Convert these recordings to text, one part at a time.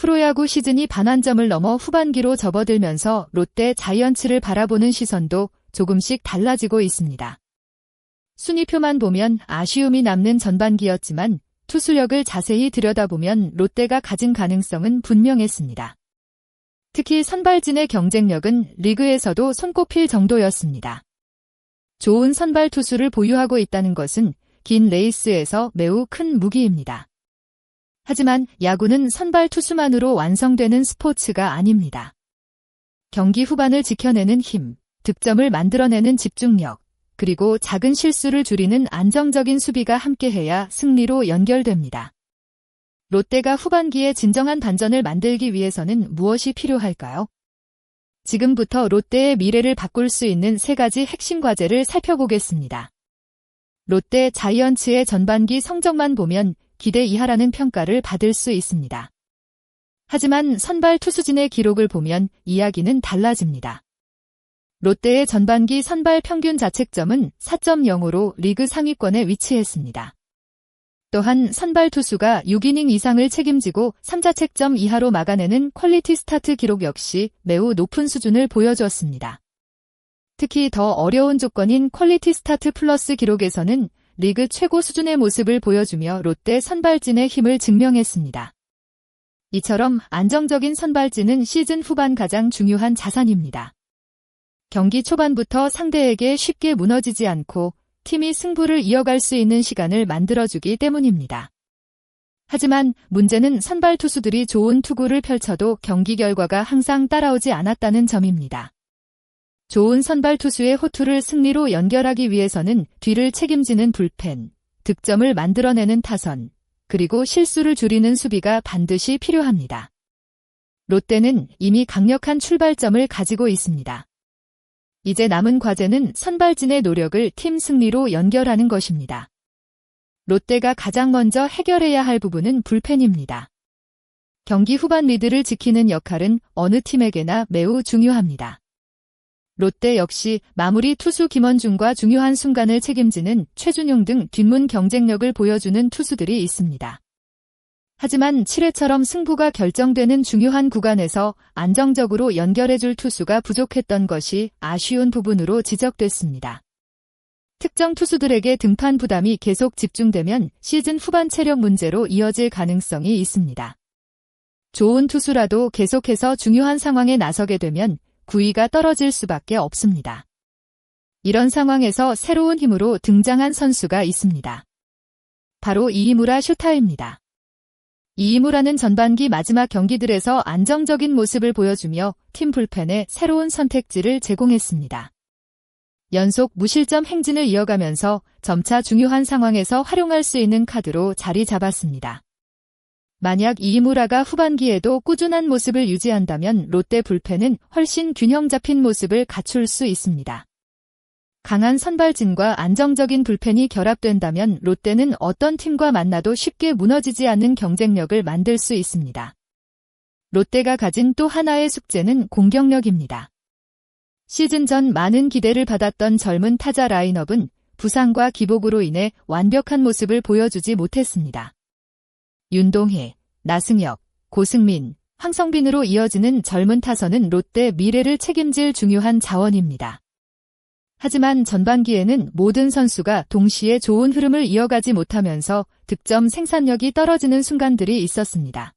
프로야구 시즌이 반환점을 넘어 후반기로 접어들면서 롯데 자이언츠를 바라보는 시선도 조금씩 달라지고 있습니다. 순위표만 보면 아쉬움이 남는 전반기였지만 투수력을 자세히 들여다보면 롯데가 가진 가능성은 분명했습니다. 특히 선발진의 경쟁력은 리그에서도 손꼽힐 정도였습니다. 좋은 선발 투수를 보유하고 있다는 것은 긴 레이스에서 매우 큰 무기입니다. 하지만 야구는 선발 투수만으로 완성되는 스포츠가 아닙니다. 경기 후반을 지켜내는 힘, 득점을 만들어내는 집중력, 그리고 작은 실수를 줄이는 안정적인 수비가 함께해야 승리로 연결됩니다. 롯데가 후반기에 진정한 반전을 만들기 위해서는 무엇이 필요할까요? 지금부터 롯데의 미래를 바꿀 수 있는 3가지 핵심 과제를 살펴보겠습니다. 롯데 자이언츠의 전반기 성적만 보면 기대 이하라는 평가를 받을 수 있습니다. 하지만 선발 투수진의 기록을 보면 이야기는 달라집니다. 롯데의 전반기 선발 평균 자책점은 4.0으로 리그 상위권에 위치했습니다. 또한 선발 투수가 6이닝 이상을 책임지고 3자책점 이하로 막아내는 퀄리티 스타트 기록 역시 매우 높은 수준을 보여주었습니다. 특히 더 어려운 조건인 퀄리티 스타트 플러스 기록에서는 리그 최고 수준의 모습을 보여주며 롯데 선발진의 힘을 증명했습니다. 이처럼 안정적인 선발진은 시즌 후반 가장 중요한 자산입니다. 경기 초반부터 상대에게 쉽게 무너지지 않고 팀이 승부를 이어갈 수 있는 시간을 만들어주기 때문입니다. 하지만 문제는 선발 투수들이 좋은 투구를 펼쳐도 경기 결과가 항상 따라오지 않았다는 점입니다. 좋은 선발 투수의 호투를 승리로 연결하기 위해서는 뒤를 책임지는 불펜, 득점을 만들어내는 타선, 그리고 실수를 줄이는 수비가 반드시 필요합니다. 롯데는 이미 강력한 출발점을 가지고 있습니다. 이제 남은 과제는 선발진의 노력을 팀 승리로 연결하는 것입니다. 롯데가 가장 먼저 해결해야 할 부분은 불펜입니다. 경기 후반 리드를 지키는 역할은 어느 팀에게나 매우 중요합니다. 롯데 역시 마무리 투수 김원중과 중요한 순간을 책임지는 최준용 등 뒷문 경쟁력을 보여주는 투수들이 있습니다. 하지만 7회처럼 승부가 결정되는 중요한 구간에서 안정적으로 연결해줄 투수가 부족했던 것이 아쉬운 부분으로 지적됐습니다. 특정 투수들에게 등판 부담이 계속 집중되면 시즌 후반 체력 문제로 이어질 가능성이 있습니다. 좋은 투수라도 계속해서 중요한 상황에 나서게 되면 구위가 떨어질 수밖에 없습니다. 이런 상황에서 새로운 힘으로 등장한 선수가 있습니다. 바로 이이무라 슈타입니다. 이이무라는 전반기 마지막 경기들에서 안정적인 모습을 보여주며 팀 불펜에 새로운 선택지를 제공했습니다. 연속 무실점 행진을 이어가면서 점차 중요한 상황에서 활용할 수 있는 카드로 자리 잡았습니다. 만약 이이무라가 후반기에도 꾸준한 모습을 유지한다면 롯데 불펜은 훨씬 균형 잡힌 모습을 갖출 수 있습니다. 강한 선발진과 안정적인 불펜이 결합된다면 롯데는 어떤 팀과 만나도 쉽게 무너지지 않는 경쟁력을 만들 수 있습니다. 롯데가 가진 또 하나의 숙제는 공격력입니다. 시즌 전 많은 기대를 받았던 젊은 타자 라인업은 부상과 기복으로 인해 완벽한 모습을 보여주지 못했습니다. 윤동해, 나승엽, 고승민, 황성빈으로 이어지는 젊은 타선은 롯데 미래를 책임질 중요한 자원입니다. 하지만 전반기에는 모든 선수가 동시에 좋은 흐름을 이어가지 못하면서 득점 생산력이 떨어지는 순간들이 있었습니다.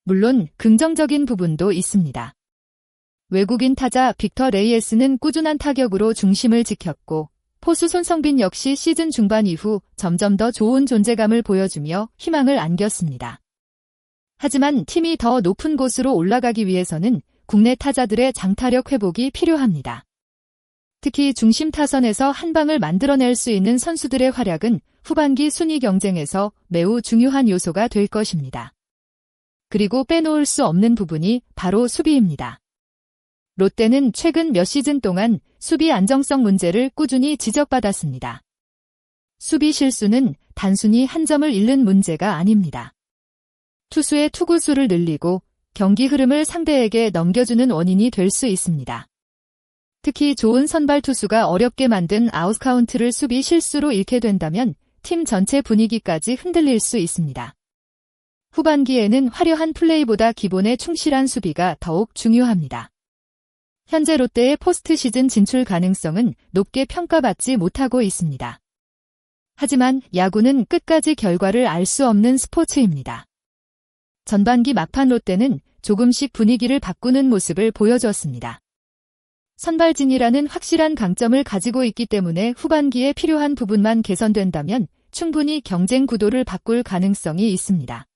물론 긍정적인 부분도 있습니다. 외국인 타자 빅터 레이에스는 꾸준한 타격으로 중심을 지켰고 포수 손성빈 역시 시즌 중반 이후 점점 더 좋은 존재감을 보여주며 희망을 안겼습니다. 하지만 팀이 더 높은 곳으로 올라가기 위해서는 국내 타자들의 장타력 회복이 필요합니다. 특히 중심 타선에서 한 방을 만들어낼 수 있는 선수들의 활약은 후반기 순위 경쟁에서 매우 중요한 요소가 될 것입니다. 그리고 빼놓을 수 없는 부분이 바로 수비입니다. 롯데는 최근 몇 시즌 동안 수비 안정성 문제를 꾸준히 지적받았습니다. 수비 실수는 단순히 한 점을 잃는 문제가 아닙니다. 투수의 투구 수를 늘리고 경기 흐름을 상대에게 넘겨주는 원인이 될 수 있습니다. 특히 좋은 선발 투수가 어렵게 만든 아웃카운트를 수비 실수로 잃게 된다면 팀 전체 분위기까지 흔들릴 수 있습니다. 후반기에는 화려한 플레이보다 기본에 충실한 수비가 더욱 중요합니다. 현재 롯데의 포스트 시즌 진출 가능성은 높게 평가받지 못하고 있습니다. 하지만 야구는 끝까지 결과를 알 수 없는 스포츠입니다. 전반기 막판 롯데는 조금씩 분위기를 바꾸는 모습을 보여주었습니다. 선발진이라는 확실한 강점을 가지고 있기 때문에 후반기에 필요한 부분만 개선된다면 충분히 경쟁 구도를 바꿀 가능성이 있습니다.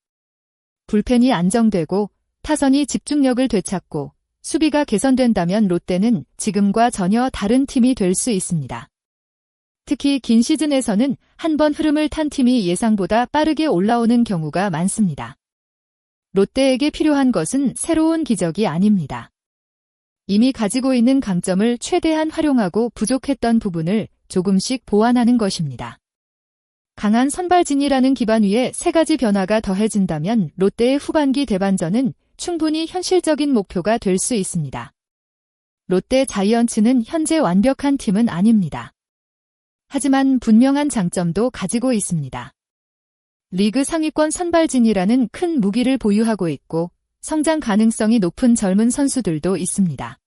불펜이 안정되고 타선이 집중력을 되찾고 수비가 개선된다면 롯데는 지금과 전혀 다른 팀이 될 수 있습니다. 특히 긴 시즌에서는 한 번 흐름을 탄 팀이 예상보다 빠르게 올라오는 경우가 많습니다. 롯데에게 필요한 것은 새로운 기적이 아닙니다. 이미 가지고 있는 강점을 최대한 활용하고 부족했던 부분을 조금씩 보완하는 것입니다. 강한 선발진이라는 기반 위에 세 가지 변화가 더해진다면 롯데의 후반기 대반전은 충분히 현실적인 목표가 될 수 있습니다. 롯데 자이언츠는 현재 완벽한 팀은 아닙니다. 하지만 분명한 장점도 가지고 있습니다. 리그 상위권 선발진이라는 큰 무기를 보유하고 있고 성장 가능성이 높은 젊은 선수들도 있습니다.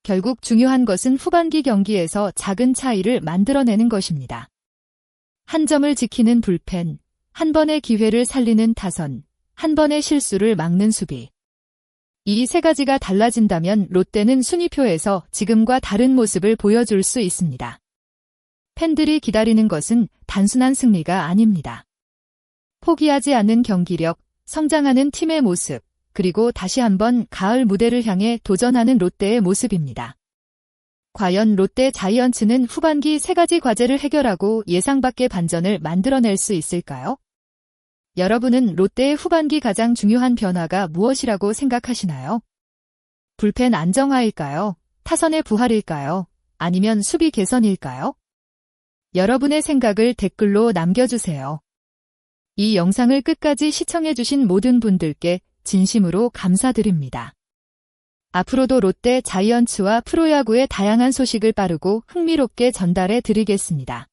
결국 중요한 것은 후반기 경기에서 작은 차이를 만들어내는 것입니다. 한 점을 지키는 불펜, 한 번의 기회를 살리는 타선, 한 번의 실수를 막는 수비. 이 세 가지가 달라진다면 롯데는 순위표에서 지금과 다른 모습을 보여줄 수 있습니다. 팬들이 기다리는 것은 단순한 승리가 아닙니다. 포기하지 않는 경기력, 성장하는 팀의 모습, 그리고 다시 한번 가을 무대를 향해 도전하는 롯데의 모습입니다. 과연 롯데 자이언츠는 후반기 세 가지 과제를 해결하고 예상 밖의 반전을 만들어낼 수 있을까요? 여러분은 롯데의 후반기 가장 중요한 변화가 무엇이라고 생각하시나요? 불펜 안정화일까요? 타선의 부활일까요? 아니면 수비 개선일까요? 여러분의 생각을 댓글로 남겨주세요. 이 영상을 끝까지 시청해주신 모든 분들께 진심으로 감사드립니다. 앞으로도 롯데 자이언츠와 프로야구의 다양한 소식을 빠르고 흥미롭게 전달해 드리겠습니다.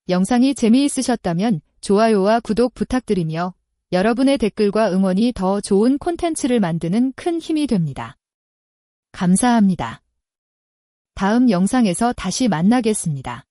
영상이 재미있으셨다면 좋아요와 구독 부탁드리며 여러분의 댓글과 응원이 더 좋은 콘텐츠를 만드는 큰 힘이 됩니다. 감사합니다. 다음 영상에서 다시 만나겠습니다.